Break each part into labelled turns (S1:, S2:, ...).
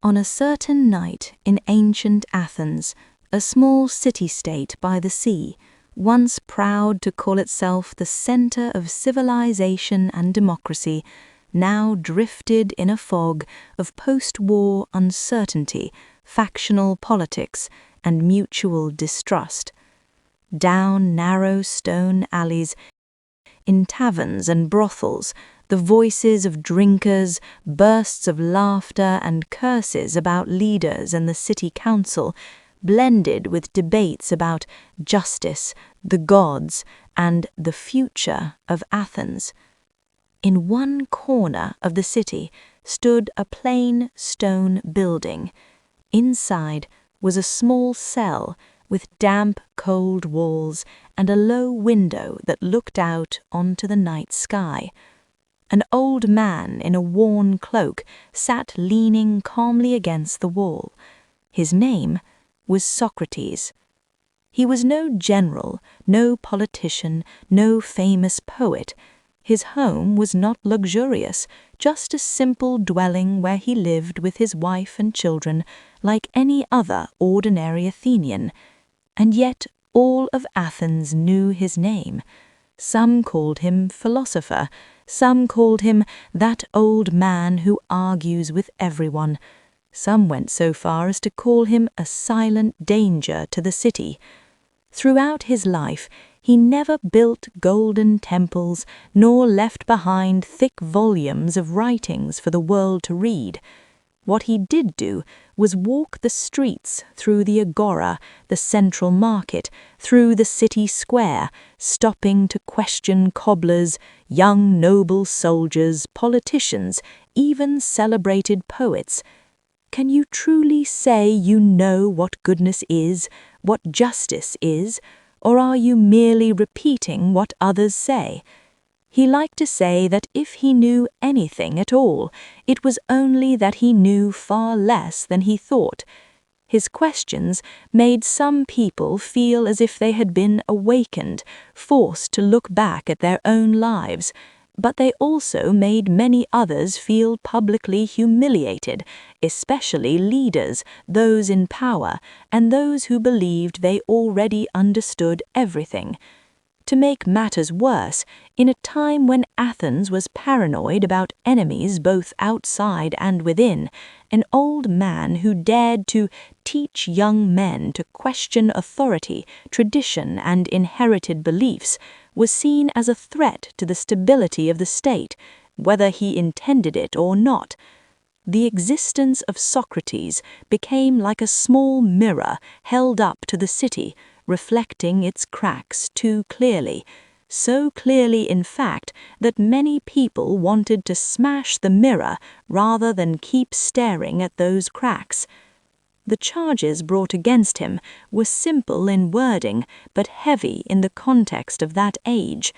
S1: On a certain night in ancient Athens, a small city-state by the sea, once proud to call itself the center of civilization and democracy, now drifted in a fog of post-war uncertainty, factional politics, and mutual distrust. Down narrow stone alleys, in taverns and brothels, the voices of drinkers, bursts of laughter and curses about leaders and the city council, blended with debates about justice, the gods, and the future of Athens. In one corner of the city stood a plain stone building. Inside was a small cell with damp, cold walls and a low window that looked out onto the night sky. An old man in a worn cloak sat leaning calmly against the wall. His name was Socrates. He was no general, no politician, no famous poet. His home was not luxurious, just a simple dwelling where he lived with his wife and children like any other ordinary Athenian. And yet all of Athens knew his name. Some called him philosopher, some called him that old man who argues with everyone. Some went so far as to call him a silent danger to the city. Throughout his life, he never built golden temples, nor left behind thick volumes of writings for the world to read. What he did do was walk the streets, through the agora, the central market, through the city square, stopping to question cobblers, young noble soldiers, politicians, even celebrated poets. Can you truly say you know what goodness is, what justice is, or are you merely repeating what others say? He liked to say that if he knew anything at all, it was only that he knew far less than he thought. His questions made some people feel as if they had been awakened, forced to look back at their own lives, but they also made many others feel publicly humiliated, especially leaders, those in power, and those who believed they already understood everything. To make matters worse, in a time when Athens was paranoid about enemies both outside and within, an old man who dared to teach young men to question authority, tradition, and inherited beliefs was seen as a threat to the stability of the state, whether he intended it or not. The existence of Socrates became like a small mirror held up to the city, reflecting its cracks too clearly, so clearly in fact that many people wanted to smash the mirror rather than keep staring at those cracks. The charges brought against him were simple in wording but heavy in the context of that age: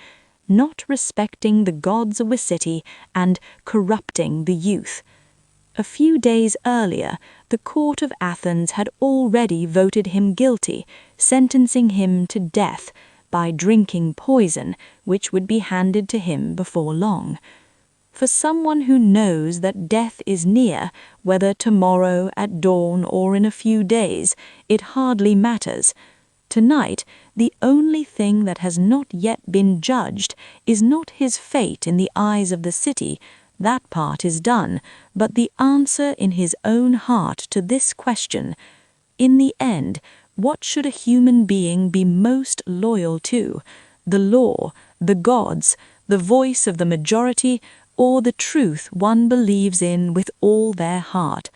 S1: not respecting the gods of a city and corrupting the youth. A few days earlier, the court of Athens had already voted him guilty, sentencing him to death by drinking poison, which would be handed to him before long. For someone who knows that death is near, whether tomorrow, at dawn, or in a few days, it hardly matters. Tonight, the only thing that has not yet been judged is not his fate in the eyes of the city. That part is done, but the answer in his own heart to this question: in the end, what should a human being be most loyal to? The law, the gods, the voice of the majority, or the truth one believes in with all their heart?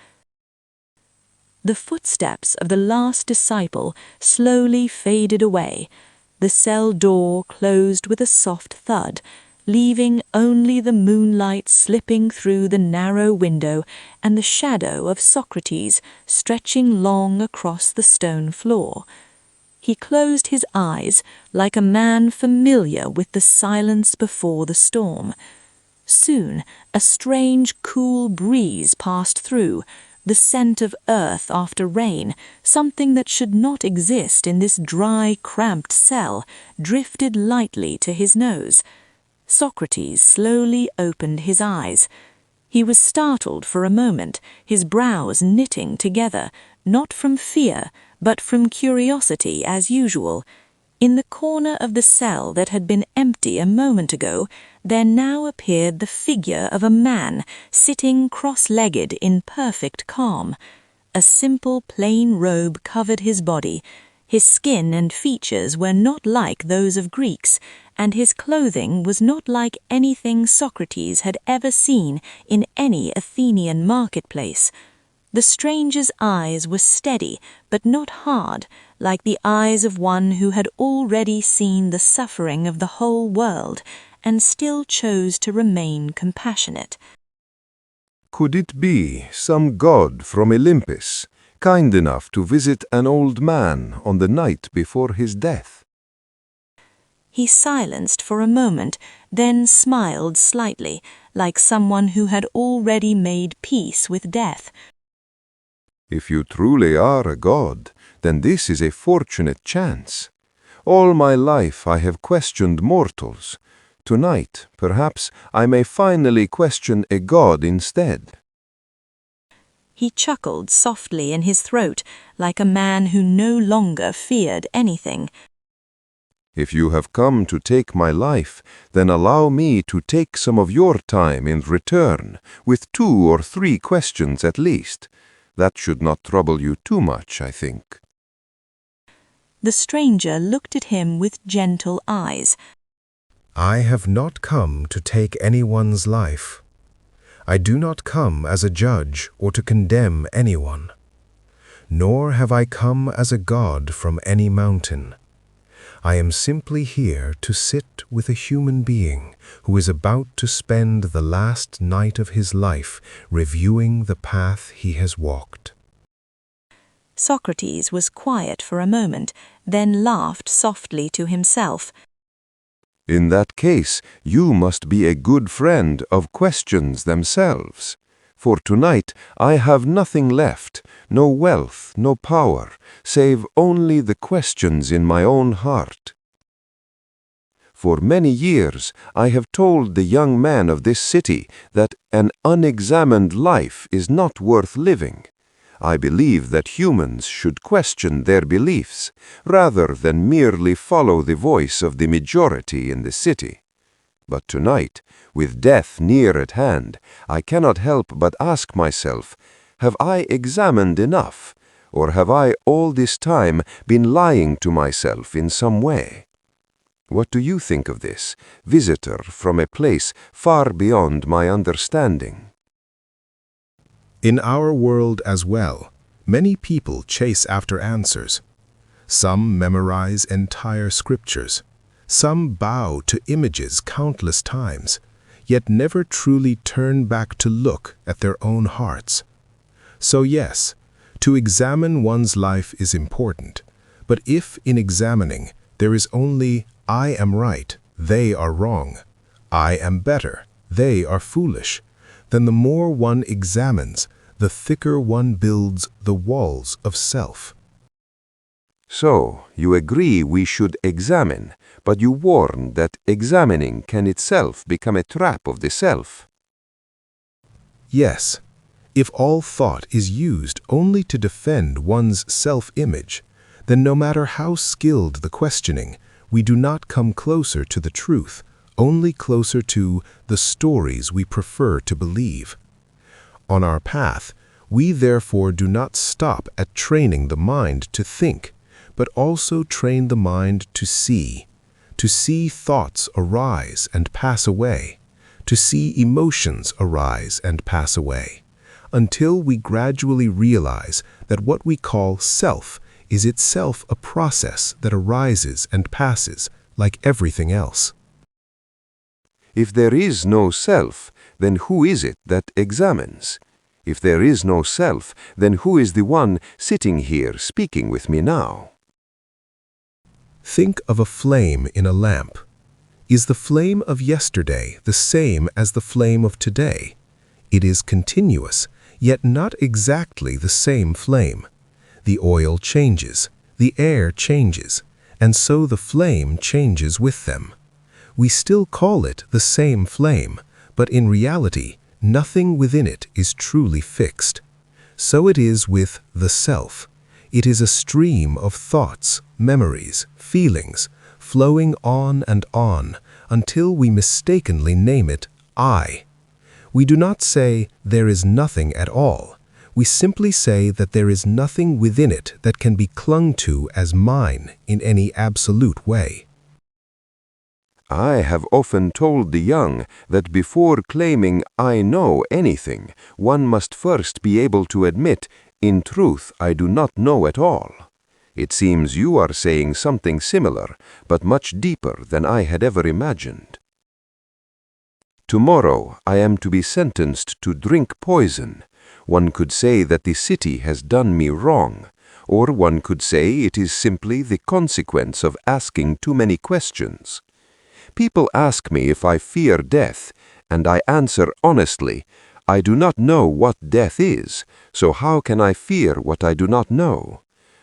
S1: The footsteps of the last disciple slowly faded away. The cell door closed with a soft thud, leaving only the moonlight slipping through the narrow window and the shadow of Socrates stretching long across the stone floor. He closed his eyes like a man familiar with the silence before the storm. Soon a strange, cool breeze passed through, the scent of earth after rain, something that should not exist in this dry, cramped cell, drifted lightly to his nose. Socrates slowly opened his eyes. He was startled for a moment, his brows knitting together, not from fear, but from curiosity as usual. In the corner of the cell that had been empty a moment ago, there now appeared the figure of a man sitting cross-legged in perfect calm. A simple plain robe covered his body. His skin and features were not like those of Greeks, and his clothing was not like anything Socrates had ever seen in any Athenian marketplace. The stranger's eyes were steady, but not hard, like the eyes of one who had already seen the suffering of the whole world, and still chose to remain compassionate.
S2: Could it be some god from Olympus, kind enough to visit an old man on the night before his death?
S1: He silenced for a moment, then smiled slightly, like someone who had already made peace with death.
S2: If you truly are a god, then this is a fortunate chance. All my life I have questioned mortals. Tonight, perhaps, I may finally question a god instead.
S1: He chuckled softly in his throat, like a man who no longer feared anything.
S2: If you have come to take my life, then allow me to take some of your time in return, with 2 or 3 questions at least. That should not trouble you too much, I think.
S1: The stranger looked at him with gentle eyes.
S3: I have not come to take anyone's life. I do not come as a judge or to condemn anyone. Nor have I come as a god from any mountain. I am simply here to sit with a human being who is about to spend the last night of his life reviewing the path he has walked.
S1: Socrates was quiet for a moment, then laughed softly to himself.
S2: In that case, you must be a good friend of questions themselves. For tonight I have nothing left, no wealth, no power, save only the questions in my own heart. For many years I have told the young men of this city that an unexamined life is not worth living. I believe that humans should question their beliefs, rather than merely follow the voice of the majority in the city. But tonight, with death near at hand, I cannot help but ask myself, have I examined enough, or have I all this time been lying to myself in some way? What do you think of this, visitor from a place far beyond my understanding?
S3: In our world as well, many people chase after answers. Some memorize entire scriptures. Some bow to images countless times, yet never truly turn back to look at their own hearts. So yes, to examine one's life is important, but if in examining there is only I am right, they are wrong, I am better, they are foolish, then the more one examines, the thicker one builds the walls of self.
S2: So, you agree we should examine, but you warn that examining can itself become a trap of the self.
S3: Yes, if all thought is used only to defend one's self-image, then no matter how skilled the questioning, we do not come closer to the truth, only closer to the stories we prefer to believe. On our path, we therefore do not stop at training the mind to think, but also train the mind to see thoughts arise and pass away, to see emotions arise and pass away, until we gradually realize that what we call self is itself a process that arises and passes like everything else.
S2: If there is no self, then who is it that examines? If there is no self, then who is the one sitting here speaking with me now?
S3: Think of a flame in a lamp. Is the flame of yesterday the same as the flame of today? It is continuous, yet not exactly the same flame. The oil changes, the air changes, and so the flame changes with them. We still call it the same flame, but in reality, nothing within it is truly fixed. So it is with the self. It is a stream of thoughts, memories, feelings, flowing on and on until we mistakenly name it I. We do not say there is nothing at all. We simply say that there is nothing within it that can be clung to as mine in any absolute way.
S2: I have often told the young that before claiming I know anything, one must first be able to admit, in truth, I do not know at all. It seems you are saying something similar, but much deeper than I had ever imagined. Tomorrow I am to be sentenced to drink poison. One could say that the city has done me wrong, or one could say it is simply the consequence of asking too many questions. People ask me if I fear death, and I answer honestly, I do not know what death is, so how can I fear what I do not know?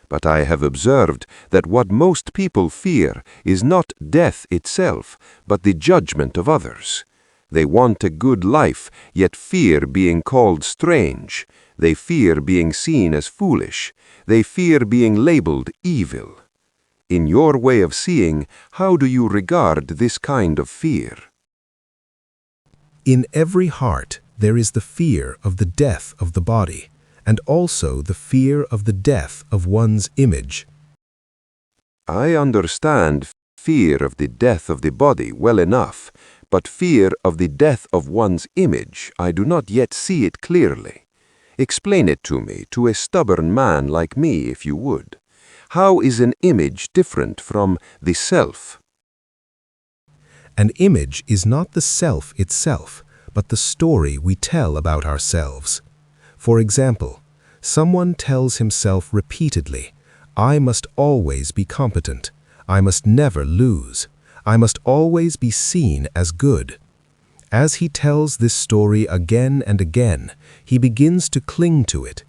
S2: But I have observed that what most people fear is not death itself, but the judgment of others. They want a good life, yet fear being called strange. They fear being seen as foolish. They fear being labeled evil. In your way of seeing, how do you regard this kind of fear?
S3: In every heart there is the fear of the death of the body, and also the fear of the death of one's image.
S2: I understand fear of the death of the body well enough, but fear of the death of one's image, I do not yet see it clearly. Explain it to me, to a stubborn man like me, if you would. How is an image different from the self?
S3: An image is not the self itself, but the story we tell about ourselves. For example, someone tells himself repeatedly, I must always be competent. I must never lose. I must always be seen as good. As he tells this story again and again, he begins to cling to it.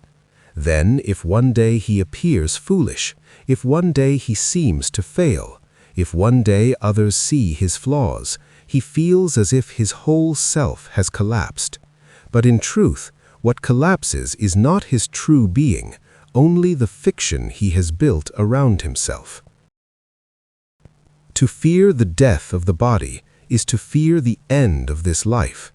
S3: Then, if one day he appears foolish, if one day he seems to fail, if one day others see his flaws, he feels as if his whole self has collapsed. But in truth, what collapses is not his true being, only the fiction he has built around himself. To fear the death of the body is to fear the end of this life.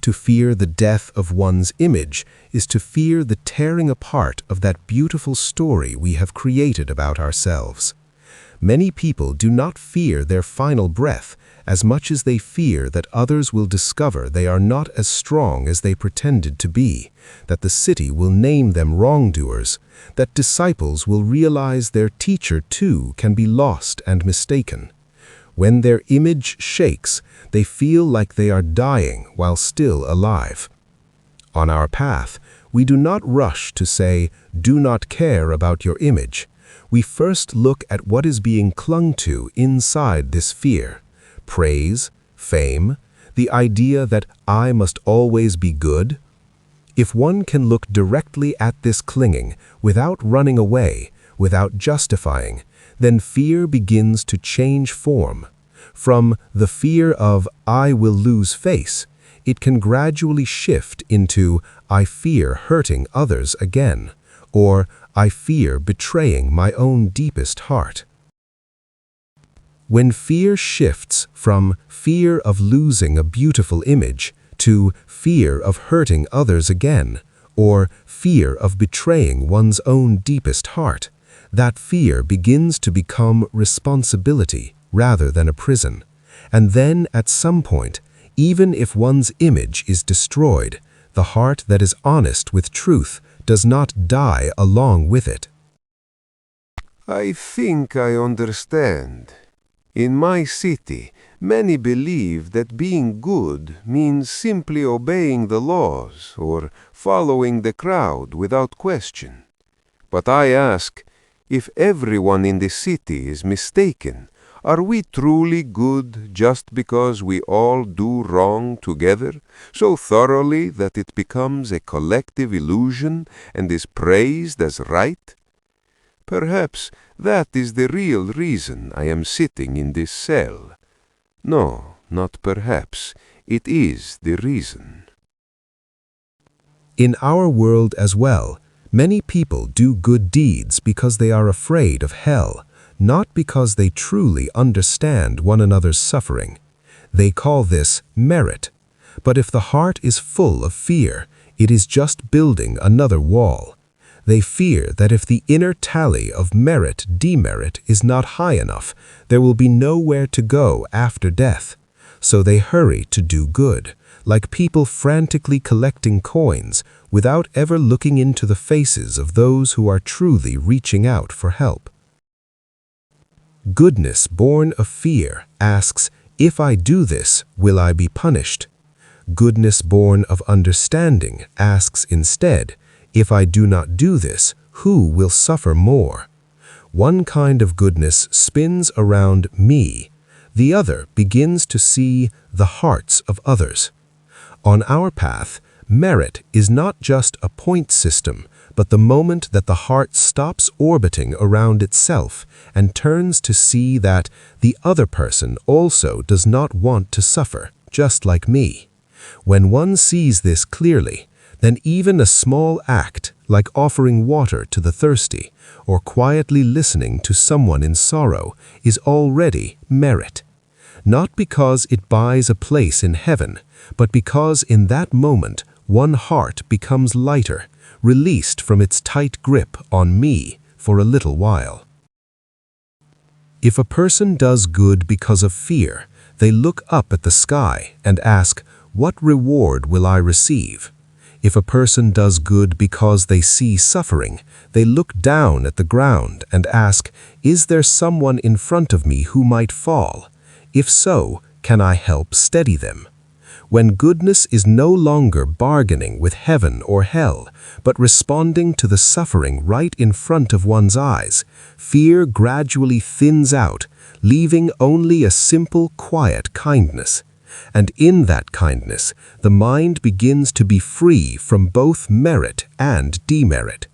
S3: To fear the death of one's image is to fear the tearing apart of that beautiful story we have created about ourselves. Many people do not fear their final breath as much as they fear that others will discover they are not as strong as they pretended to be, that the city will name them wrongdoers, that disciples will realize their teacher too can be lost and mistaken. When their image shakes, they feel like they are dying while still alive. On our path, we do not rush to say, do not care about your image. We first look at what is being clung to inside this fear. Praise, fame, the idea that I must always be good. If one can look directly at this clinging without running away, without justifying, then fear begins to change form. From the fear of I will lose face, it can gradually shift into I fear hurting others again, or I fear betraying my own deepest heart. When fear shifts from fear of losing a beautiful image to fear of hurting others again, or fear of betraying one's own deepest heart, that fear begins to become responsibility rather than a prison. And then, at some point, even if one's image is destroyed, the heart that is honest with truth does not die along with it.
S2: I think I understand. In my city, many believe that being good means simply obeying the laws or following the crowd without question. But I ask, if everyone in the city is mistaken, are we truly good just because we all do wrong together, so thoroughly that it becomes a collective illusion and is praised as right? Perhaps that is the real reason I am sitting in this cell. No, not perhaps. It is the reason.
S3: In our world as well, many people do good deeds because they are afraid of hell, not because they truly understand one another's suffering. They call this merit. But if the heart is full of fear, it is just building another wall. They fear that if the inner tally of merit-demerit is not high enough, there will be nowhere to go after death. So they hurry to do good, like people frantically collecting coins without ever looking into the faces of those who are truly reaching out for help. Goodness born of fear asks, if I do this, will I be punished? Goodness born of understanding asks instead, if I do not do this, who will suffer more? One kind of goodness spins around me. The other begins to see the hearts of others. On our path, merit is not just a point system, but the moment that the heart stops orbiting around itself and turns to see that the other person also does not want to suffer, just like me. When one sees this clearly, then even a small act, like offering water to the thirsty or quietly listening to someone in sorrow, is already merit. Not because it buys a place in heaven, but because in that moment one heart becomes lighter, released from its tight grip on me for a little while. If a person does good because of fear, they look up at the sky and ask, what reward will I receive? If a person does good because they see suffering, they look down at the ground and ask, is there someone in front of me who might fall? If so, can I help steady them? When goodness is no longer bargaining with heaven or hell, but responding to the suffering right in front of one's eyes, fear gradually thins out, leaving only a simple, quiet kindness. And in that kindness, the mind begins to be free from both merit and demerit.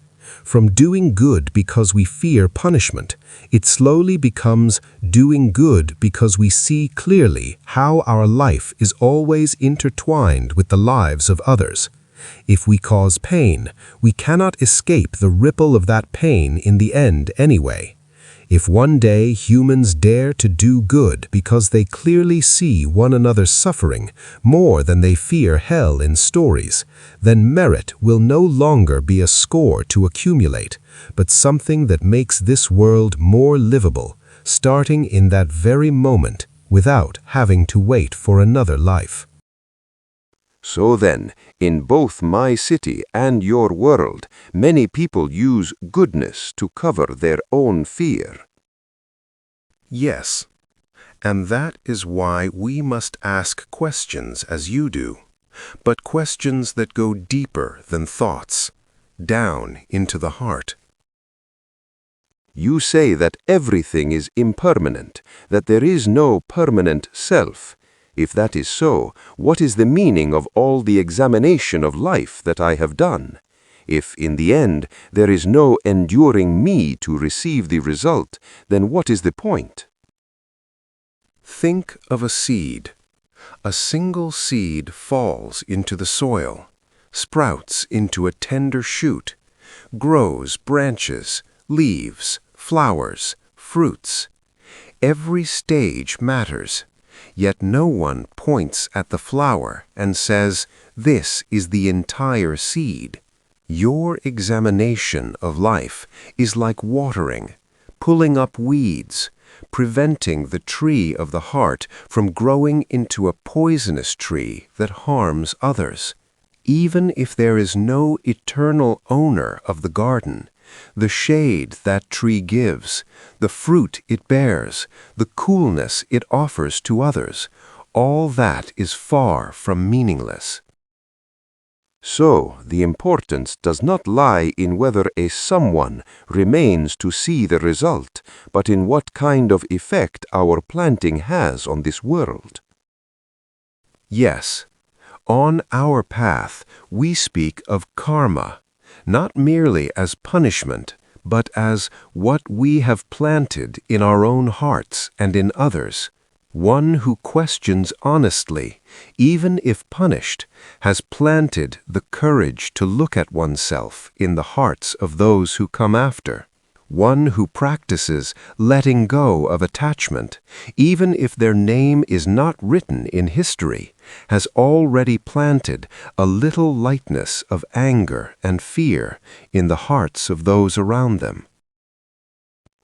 S3: From doing good because we fear punishment, it slowly becomes doing good because we see clearly how our life is always intertwined with the lives of others. If we cause pain, we cannot escape the ripple of that pain in the end anyway. If one day humans dare to do good because they clearly see one another's suffering more than they fear hell in stories, then merit will no longer be a score to accumulate, but something that makes this world more livable, starting in that very moment without having to wait for another life.
S2: So then, in both my city and your world, many people use goodness to cover their own fear.
S3: Yes, and that is why we must ask questions as you do, but questions that go deeper than thoughts, down into the heart.
S2: You say that everything is impermanent, that there is no permanent self. If that is so, what is the meaning of all the examination of life that I have done? If, in the end, there is no enduring me to receive the result, then what is the point?
S3: Think of a seed. A single seed falls into the soil, sprouts into a tender shoot, grows branches, leaves, flowers, fruits. Every stage matters. Yet no one points at the flower and says, this is the entire seed. Your examination of life is like watering, pulling up weeds, preventing the tree of the heart from growing into a poisonous tree that harms others. Even if there is no eternal owner of the garden, the shade that tree gives, the fruit it bears, the coolness it offers to others, all that is far from meaningless.
S2: So, the importance does not lie in whether a someone remains to see the result, but in what kind of effect our planting has on this world.
S3: Yes, on our path we speak of karma, not merely as punishment, but as what we have planted in our own hearts and in others.
S2: One who questions honestly, even if punished, has planted the courage to look at oneself in the hearts of those who come after. One who practices letting go of attachment, even if their name is not written in history, has already planted a little lightness of anger and fear in the hearts of those around them.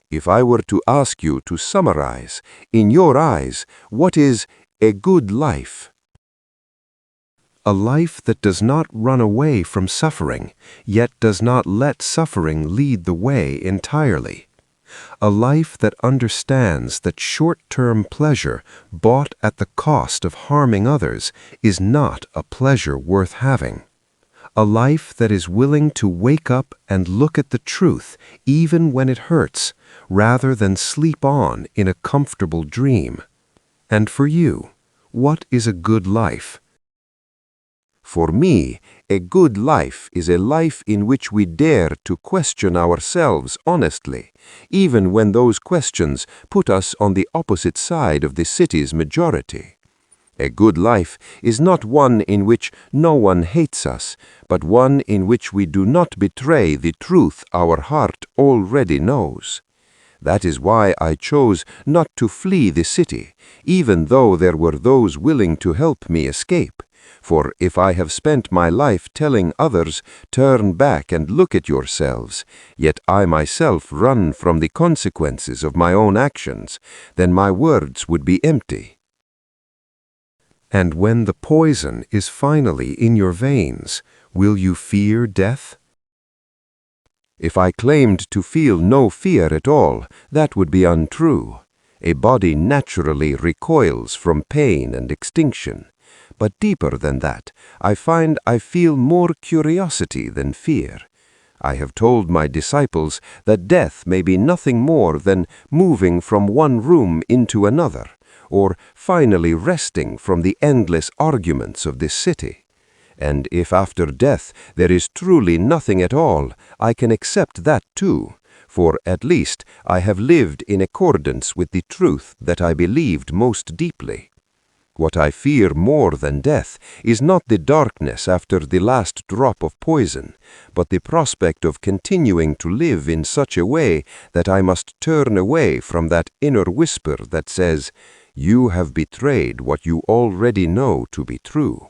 S2: If I were to ask you to summarize, in your eyes, what is a good life? A life that does not run away from suffering, yet does not let suffering lead the way entirely. A life that understands that short-term pleasure bought at the cost of harming others is not a pleasure worth having. A life that is willing to wake up and look at the truth even when it hurts, rather than sleep on in a comfortable dream. And for you, what is a good life? For me, a good life is a life in which we dare to question ourselves honestly, even when those questions put us on the opposite side of the city's majority. A good life is not one in which no one hates us, but one in which we do not betray the truth our heart already knows. That is why I chose not to flee the city, even though there were those willing to help me escape. For if I have spent my life telling others, "Turn back and look at yourselves," yet I myself run from the consequences of my own actions, then my words would be empty. And when the poison is finally in your veins, will you fear death? If I claimed to feel no fear at all, that would be untrue. A body naturally recoils from pain and extinction. But deeper than that, I find I feel more curiosity than fear. I have told my disciples that death may be nothing more than moving from one room into another, or finally resting from the endless arguments of this city. And if after death there is truly nothing at all, I can accept that too, for at least I have lived in accordance with the truth that I believed most deeply. What I fear more than death is not the darkness after the last drop of poison, but the prospect of continuing to live in such a way that I must turn away from that inner whisper that says, "You have betrayed what you already know to be true."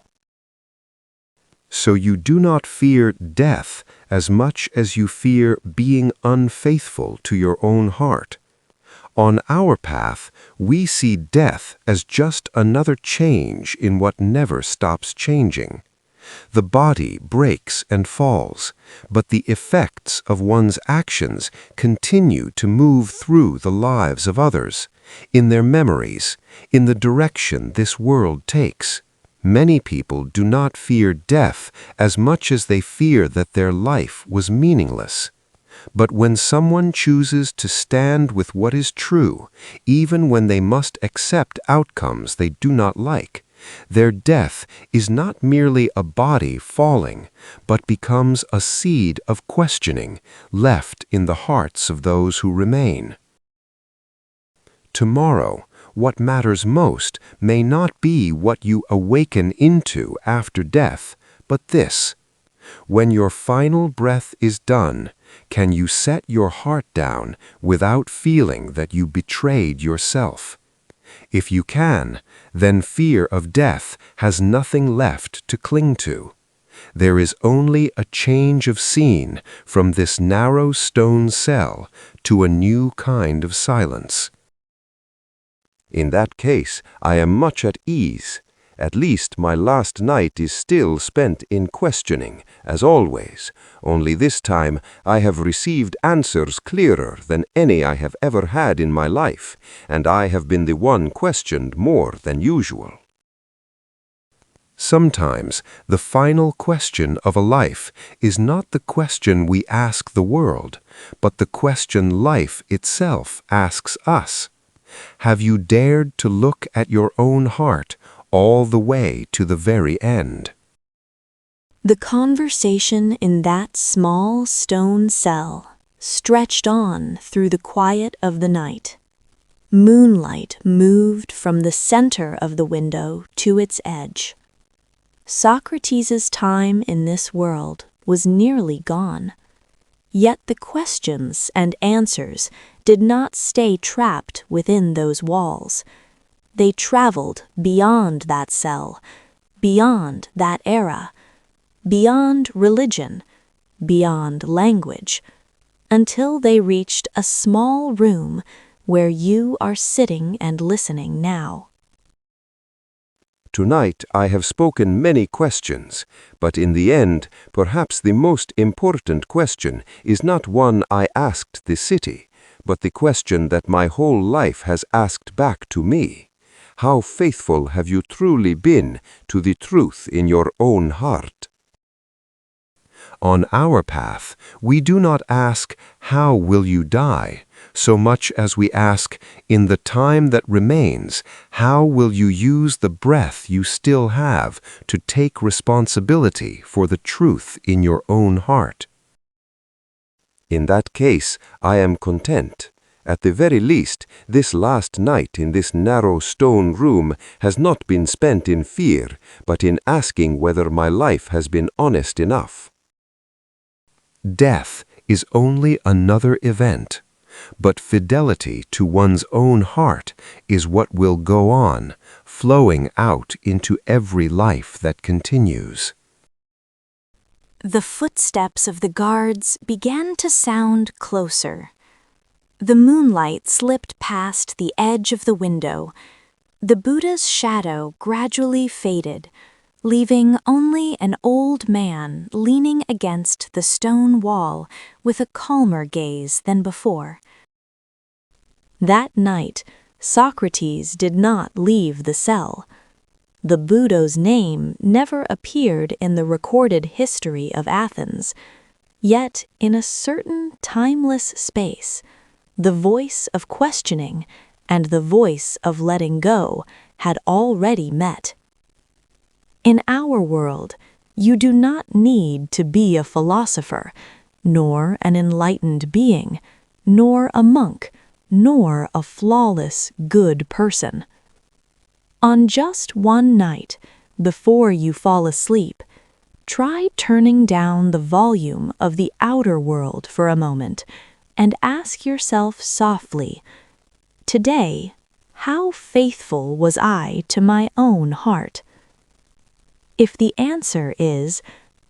S2: So you do not fear death as much as you fear being unfaithful to your own heart. On our path, we see death as just another change in what never stops changing. The body breaks and falls, but the effects of one's actions continue to move through the lives of others, in their memories, in the direction this world takes. Many people do not fear death as much as they fear that their life was meaningless. But when someone chooses to stand with what is true, even when they must accept outcomes they do not like, their death is not merely a body falling, but becomes a seed of questioning left in the hearts of those who remain. Tomorrow, what matters most may not be what you awaken into after death, but this: when your final breath is done, can you set your heart down without feeling that you betrayed yourself? If you can, then fear of death has nothing left to cling to. There is only a change of scene from this narrow stone cell to a new kind of silence. In that case, I am much at ease. At least my last night is still spent in questioning, as always, only this time I have received answers clearer than any I have ever had in my life, and I have been the one questioned more than usual. Sometimes the final question of a life is not the question we ask the world, but the question life itself asks us. Have you dared to look at your own heart all the way to the very end?
S1: The conversation in that small stone cell stretched on through the quiet of the night. Moonlight moved from the center of the window to its edge. Socrates' time in this world was nearly gone. Yet the questions and answers did not stay trapped within those walls. They traveled beyond that cell, beyond that era, beyond religion, beyond language, until they reached a small room where you are sitting and listening now.
S2: Tonight I have spoken many questions, but in the end, perhaps the most important question is not one I asked the city, but the question that my whole life has asked back to me. How faithful have you truly been to the truth in your own heart? On our path, we do not ask, "How will you die?" so much as we ask, "In the time that remains, how will you use the breath you still have to take responsibility for the truth in your own heart?" In that case, I am content. At the very least, this last night in this narrow stone room has not been spent in fear, but in asking whether my life has been honest enough. Death is only another event, but fidelity to one's own heart is what will go on, flowing out into every life that continues.
S1: The footsteps of the guards began to sound closer. The moonlight slipped past the edge of the window. The Buddha's shadow gradually faded, leaving only an old man leaning against the stone wall with a calmer gaze than before. That night, Socrates did not leave the cell. The Buddha's name never appeared in the recorded history of Athens, yet in a certain timeless space, the voice of questioning and the voice of letting go had already met. In our world, you do not need to be a philosopher, nor an enlightened being, nor a monk, nor a flawless, good person. On just one night, before you fall asleep, try turning down the volume of the outer world for a moment and ask yourself softly, "Today, how faithful was I to my own heart?" If the answer is,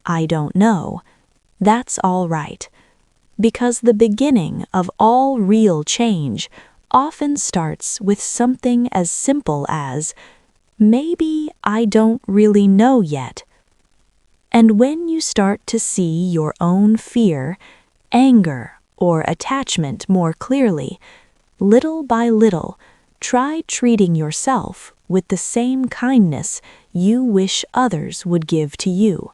S1: "I don't know," that's all right, because the beginning of all real change often starts with something as simple as, "Maybe I don't really know yet." And when you start to see your own fear, anger, or attachment more clearly, little by little, try treating yourself with the same kindness you wish others would give to you.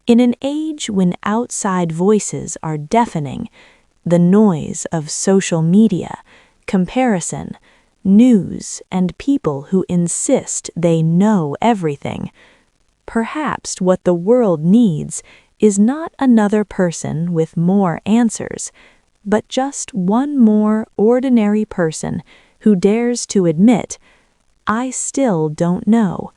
S1: In an age when outside voices are deafening, the noise of social media, comparison, news, and people who insist they know everything, perhaps what the world needs is not another person with more answers, but just one more ordinary person who dares to admit, "I still don't know,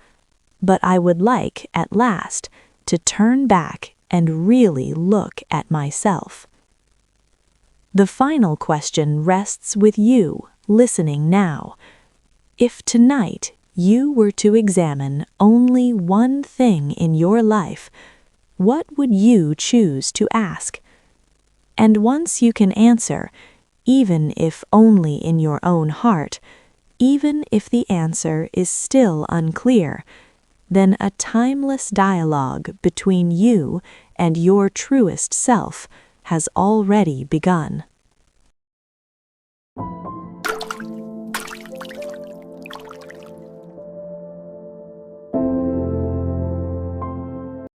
S1: but I would like, at last, to turn back and really look at myself." The final question rests with you, listening now. If tonight you were to examine only one thing in your life, what would you choose to ask? And once you can answer, even if only in your own heart, even if the answer is still unclear, then a timeless dialogue between you and your truest self has already begun.